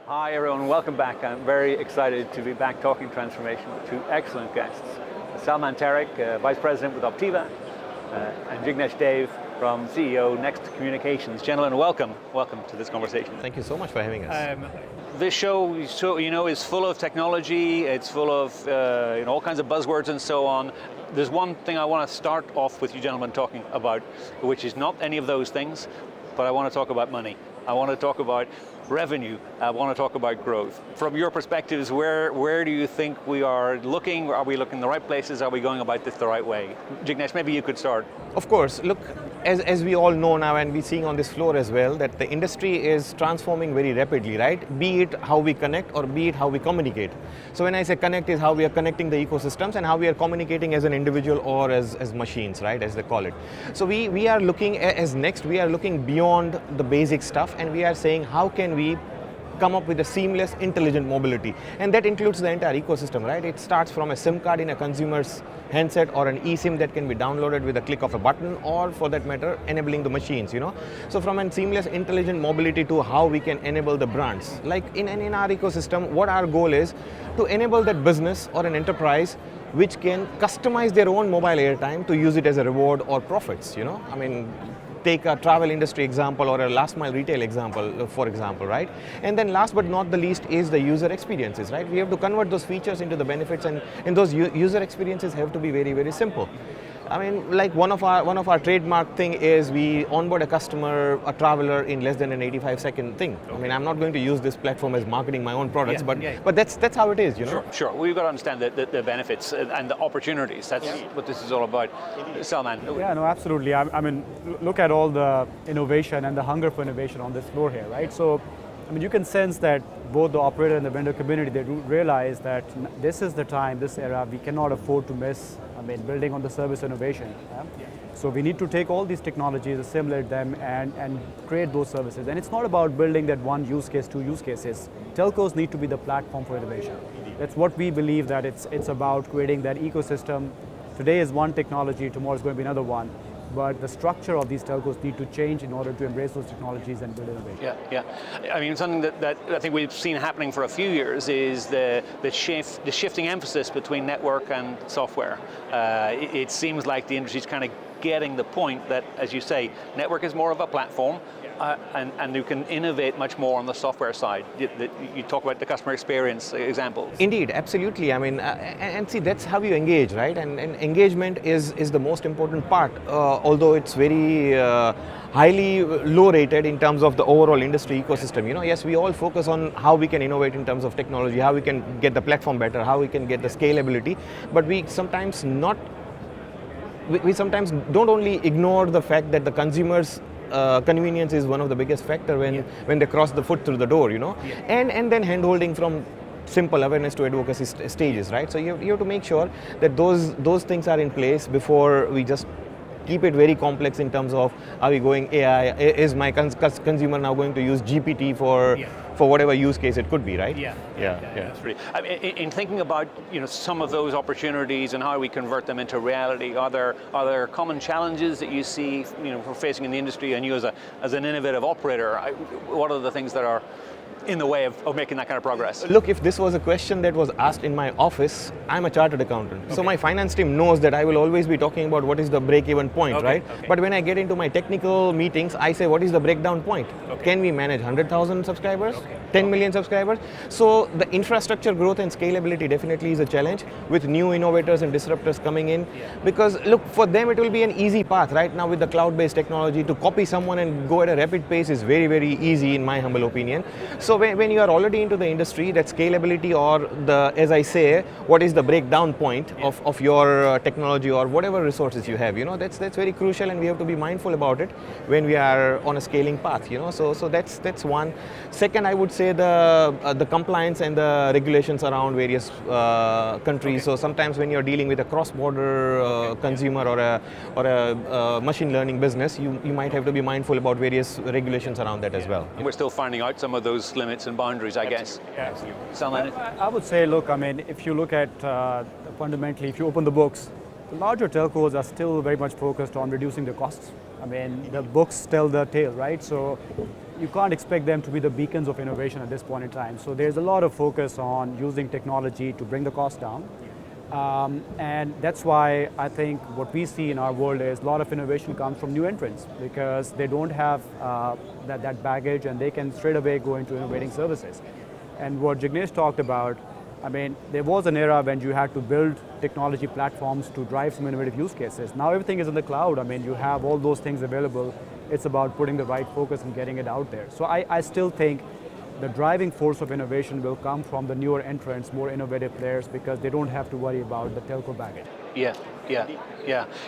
Hi everyone, welcome back. I'm very excited to be back talking transformation with two excellent guests. Salman Tariq, Vice President with Optiva, and Jignesh Dev from CEO Next Communications. Gentlemen, welcome to this conversation. Thank you so much for having us. This show, is full of technology. It's full of all kinds of buzzwords and so on. There's one thing I want to start off with you gentlemen talking about, which is not any of those things, but I want to talk about money. I want to talk about revenue. I want to talk about growth. From your perspectives, where do you think we are looking? Are we looking in the right places? Are we going about this the right way? Jignesh, maybe you could start. Of course, look, as we all know now, and we're seeing on this floor as well, that the industry is transforming very rapidly, right? Be it how we connect or be it how we communicate. So when I say connect is how we are connecting the ecosystems and how we are communicating as an individual or as machines, right, as they call it. So we are looking, as Next, we are looking beyond the basic stuff and we are saying how can we come up with a seamless, intelligent mobility. And that includes the entire ecosystem, right? It starts from a SIM card in a consumer's handset or an eSIM that can be downloaded with a click of a button, or for that matter, enabling the machines, So from a seamless, intelligent mobility to how we can enable the brands. Like in our ecosystem, what our goal is to enable that business or an enterprise which can customize their own mobile airtime to use it as a reward or profits, I mean, take a travel industry example or a last mile retail example, for example, right? And then last but not the least is the user experiences, right? We have to convert those features into the benefits, and those user experiences have to be very, very simple. I mean, like one of our trademark thing is we onboard a customer, a traveler in less than an 85-second thing. Okay. I mean, I'm not going to use this platform as marketing my own products, but that's how it is, Sure. We've got to understand the benefits and the opportunities. That's what this is all about. Salman. Yeah, no, absolutely. I mean, look at all the innovation and the hunger for innovation on this floor here, right? So, I mean, you can sense that both the operator and the vendor community, they do realize that this is the time, this era, we cannot afford to miss, building on the service innovation. So we need to take all these technologies, assimilate them, and create those services. And it's not about building that one use case, two use cases. Telcos need to be the platform for innovation. That's what we believe, that it's about creating that ecosystem. Today is one technology, tomorrow is going to be another one. But the structure of these telcos need to change in order to embrace those technologies and build innovation. Yeah. I mean, something that I think we've seen happening for a few years is the shifting emphasis between network and software. It seems like the industry's kind of getting the point that, as you say, network is more of a platform, and you can innovate much more on the software side. You talk about the customer experience examples. Indeed, absolutely. I mean, and see, that's how you engage, right? And engagement is the most important part, although it's very highly low rated in terms of the overall industry ecosystem. Yes, we all focus on how we can innovate in terms of technology, how we can get the platform better, how we can get the scalability, but we sometimes don't only ignore the fact that the consumers convenience is one of the biggest factor when they cross the foot through the door, and then hand-holding from simple awareness to advocacy stages, right? So you have to make sure that those things are in place before we just keep it very complex in terms of, are we going AI? Is my consumer now going to use GPT for whatever use case it could be, right? Yeah. That's really. I mean, in thinking about some of those opportunities and how we convert them into reality, are there common challenges that you see for facing in the industry, and you as an innovative operator, what are the things that are in the way of making that kind of progress? Look, if this was a question that was asked in my office, I'm a chartered accountant. Okay. So my finance team knows that I will always be talking about what is the break-even point, right? Okay. But when I get into my technical meetings, I say, what is the breakdown point? Okay. Can we manage 100,000 subscribers? 10 million subscribers? So the infrastructure growth and scalability definitely is a challenge with new innovators and disruptors coming in. Because look, for them it will be an easy path. Right now with the cloud-based technology, to copy someone and go at a rapid pace is very, very easy in my humble opinion. So when you are already into the industry, that scalability, or as I say, what is the breakdown point of your technology or whatever resources you have, that's very crucial, and we have to be mindful about it when we are on a scaling path, So that's one. Second, I would say the compliance and the regulations around various countries. So sometimes when you're dealing with a cross-border consumer or a machine learning business, you might have to be mindful about various regulations around that as well. And we're still finding out some of those limits and boundaries, I guess. Absolutely. I would say, look, if you look at fundamentally, if you open the books, the larger telcos are still very much focused on reducing the costs. The books tell the tale, right? So you can't expect them to be the beacons of innovation at this point in time. So there's a lot of focus on using technology to bring the cost down. And that's why I think what we see in our world is a lot of innovation comes from new entrants because they don't have that baggage and they can straight away go into innovating services. And what Jignesh talked about, I mean, there was an era when you had to build technology platforms to drive some innovative use cases. Now everything is in the cloud. I mean, you have all those things available. It's about putting the right focus and getting it out there. So I still think the driving force of innovation will come from the newer entrants, more innovative players, because they don't have to worry about the telco baggage. Yeah.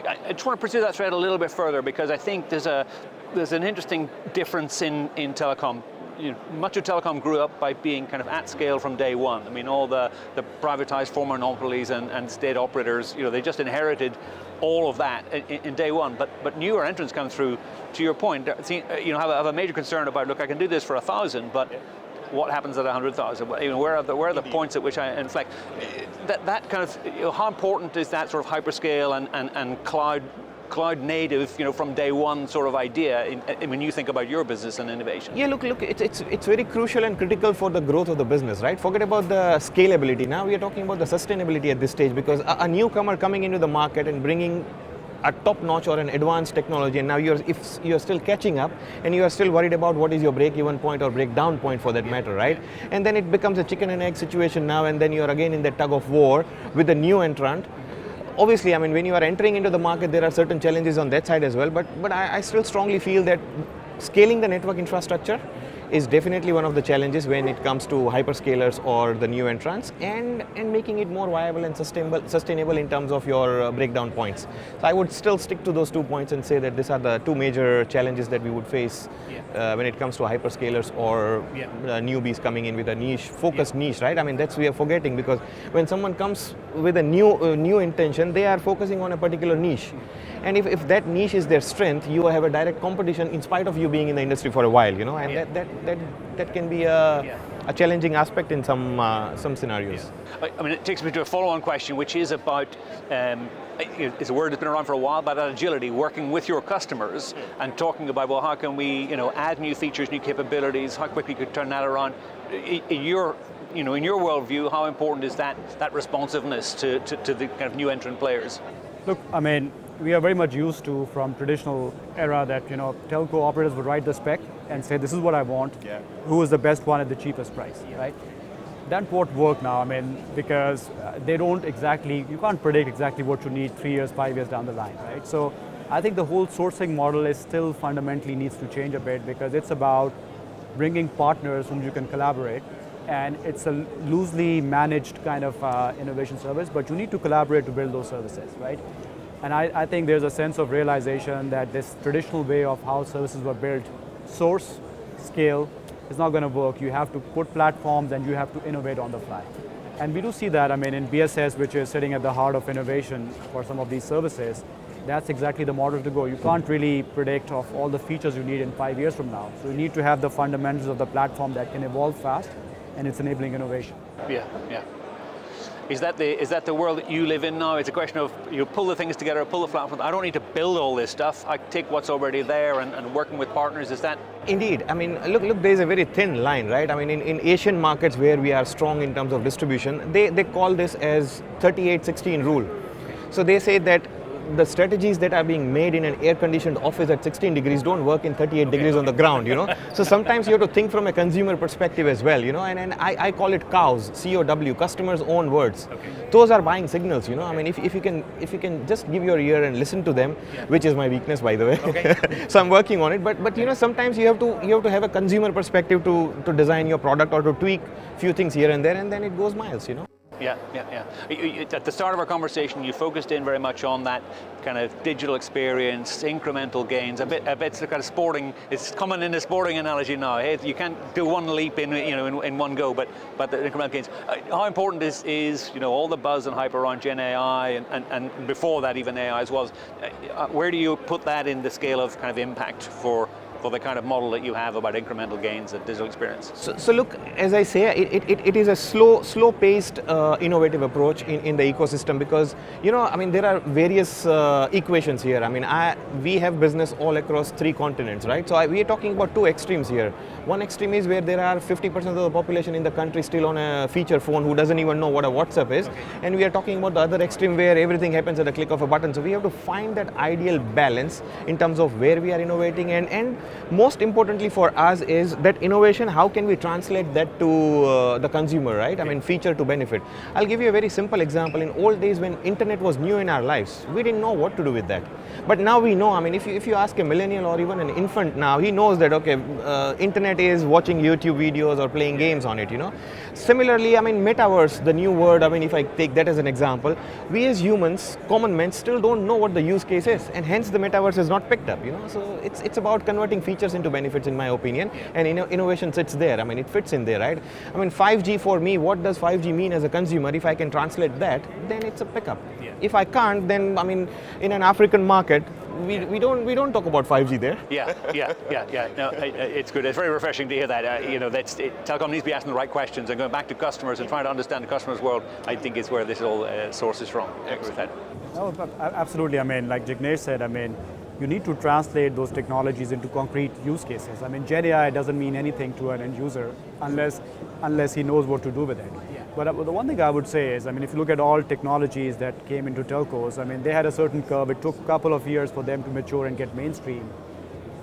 I just want to pursue that thread a little bit further because I think there's an interesting difference in telecom. Much of telecom grew up by being kind of at scale from day one. I mean, all the privatized former monopolies and state operators, they just inherited all of that in day one. But newer entrants come through, to your point, have a major concern about, look, I can do this for 1,000, but what happens at 100,000? Where are the points at which I inflect? That kind of, how important is that sort of hyperscale and cloud native, from day one sort of idea when you think about your business and innovation? Yeah, look, it's very crucial and critical for the growth of the business, right? Forget about the scalability. Now we are talking about the sustainability at this stage because a newcomer coming into the market and bringing a top-notch or an advanced technology, and now if you're still catching up and you are still worried about what is your break-even point or breakdown point for that matter, right? And then it becomes a chicken and egg situation now, and then you're again in that tug of war with the new entrant. Obviously, I mean, when you are entering into the market, there are certain challenges on that side as well, but I still strongly feel that scaling the network infrastructure is definitely one of the challenges when it comes to hyperscalers or the new entrants, and making it more viable and sustainable in terms of your breakdown points. So I would still stick to those 2 points and say that these are the 2 major challenges that we would face when it comes to hyperscalers or newbies coming in with a focused niche, right? I mean, that's we are forgetting, because when someone comes with a new intention, they are focusing on a particular niche. And if that niche is their strength, you have a direct competition in spite of you being in the industry for a while, and that can be a challenging aspect in some scenarios. I mean, it takes me to a follow-on question, which is about, it's a word that's been around for a while, but agility, working with your customers and talking about, well, how can we, add new features, new capabilities, how quickly could turn that around. In your worldview, how important is that responsiveness to the kind of new entrant players? Look, I mean, we are very much used to, from traditional era, that telco operators would write the spec and say, this is what I want, who is the best one at the cheapest price, right? That won't work now, I mean, because you can't predict exactly what you need 3 years, 5 years down the line, right? So I think the whole sourcing model is still fundamentally needs to change a bit, because it's about bringing partners whom you can collaborate, and it's a loosely managed kind of innovation service, but you need to collaborate to build those services, right? And I think there's a sense of realization that this traditional way of how services were built, source, scale, is not going to work. You have to put platforms and you have to innovate on the fly. And we do see that, I mean, in BSS, which is sitting at the heart of innovation for some of these services, that's exactly the model to go. You can't really predict of all the features you need in 5 years from now. So you need to have the fundamentals of the platform that can evolve fast, and it's enabling innovation. Yeah. Is that the world that you live in now? It's a question of you pull the things together, pull the platform. I don't need to build all this stuff. I take what's already there and working with partners. Is that? Indeed. I mean, look, there's a very thin line, right? I mean, in Asian markets where we are strong in terms of distribution, they call this as 38-16 rule. So they say that the strategies that are being made in an air-conditioned office at 16 degrees don't work in 38 degrees on the ground, So sometimes you have to think from a consumer perspective as well, and I call it COWs, C-O-W, customers' own words. Okay. Those are buying signals, I mean, if you can just give your ear and listen to them, which is my weakness, by the way. Okay. So I'm working on it, but sometimes you have to have a consumer perspective to design your product or to tweak few things here and there, and then it goes miles, Yeah. At the start of our conversation, you focused in very much on that kind of digital experience, incremental gains. A bit kind of sporting. It's coming in a sporting analogy now. Hey, you can't do one leap in one go, but the incremental gains. How important is all the buzz and hype around Gen AI and before that even AI as well? Where do you put that in the scale of kind of impact for for the kind of model that you have about incremental gains and digital experience? So look, as I say, it is a slow-paced, innovative approach in the ecosystem because, I mean, there are various equations here. I mean, we have business all across 3 continents, right? So we are talking about 2 extremes here. One extreme is where there are 50% of the population in the country still on a feature phone who doesn't even know what a WhatsApp is. Okay. And we are talking about the other extreme where everything happens at a click of a button. So we have to find that ideal balance in terms of where we are innovating and most importantly for us is that innovation, how can we translate that to the consumer, right? I mean, feature to benefit. I'll give you a very simple example. In old days when internet was new in our lives, we didn't know what to do with that. But now we know, I mean, if you ask a millennial or even an infant now, he knows that, okay, internet is watching YouTube videos or playing games on it, Similarly, I mean, metaverse, the new word, I mean, if I take that as an example, we as humans, common men, still don't know what the use case is, and hence the metaverse is not picked up, So it's about converting features into benefits, in my opinion, and innovation sits there. I mean, it fits in there, right? I mean, 5G for me, what does 5G mean as a consumer? If I can translate that, then it's a pickup. Yeah. If I can't, then, I mean, in an African market, we don't talk about 5G there. Yeah. No, it's good. It's very refreshing to hear that. Telecom needs to be asking the right questions and going back to customers and trying to understand the customer's world. I think is where this all sources from. I agree with that. No, absolutely. I mean, like Jignesh said, I mean, you need to translate those technologies into concrete use cases. I mean, Gen AI doesn't mean anything to an end user unless he knows what to do with it. Yeah. But the one thing I would say is, I mean, if you look at all technologies that came into telcos, I mean, they had a certain curve. It took a couple of years for them to mature and get mainstream.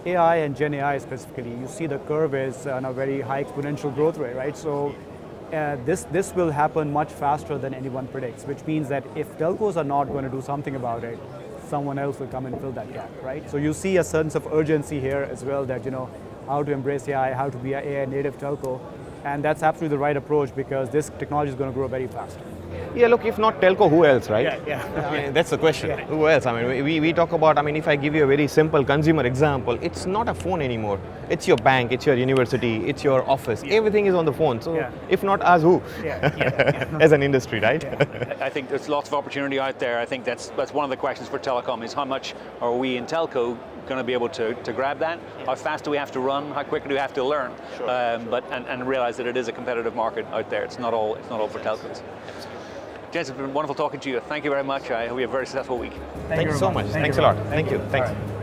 AI and Gen AI specifically, you see the curve is on a very high exponential growth rate, right? So this will happen much faster than anyone predicts, which means that if telcos are not going to do something about it, someone else will come and fill that gap, right? So you see a sense of urgency here as well that, how to embrace AI, how to be an AI native telco. And that's absolutely the right approach because this technology is going to grow very fast. Yeah, look, if not telco, who else, right? Yeah. I mean, that's the question. Yeah. Who else? I mean, we talk about, I mean, if I give you a very simple consumer example, it's not a phone anymore. It's your bank, it's your university, it's your office. Yeah. Everything is on the phone. So if not us, who? As an industry, right? Yeah. I think there's lots of opportunity out there. I think that's one of the questions for telecom is how much are we in telco going to be able to grab that? How fast do we have to run? How quickly do we have to learn? Sure. And realize that it is a competitive market out there. It's not all for telcos. Gents, it's been wonderful talking to you. Thank you very much. I hope you have a very successful week. Thank you so much. Thanks a lot. Thank you. Thanks.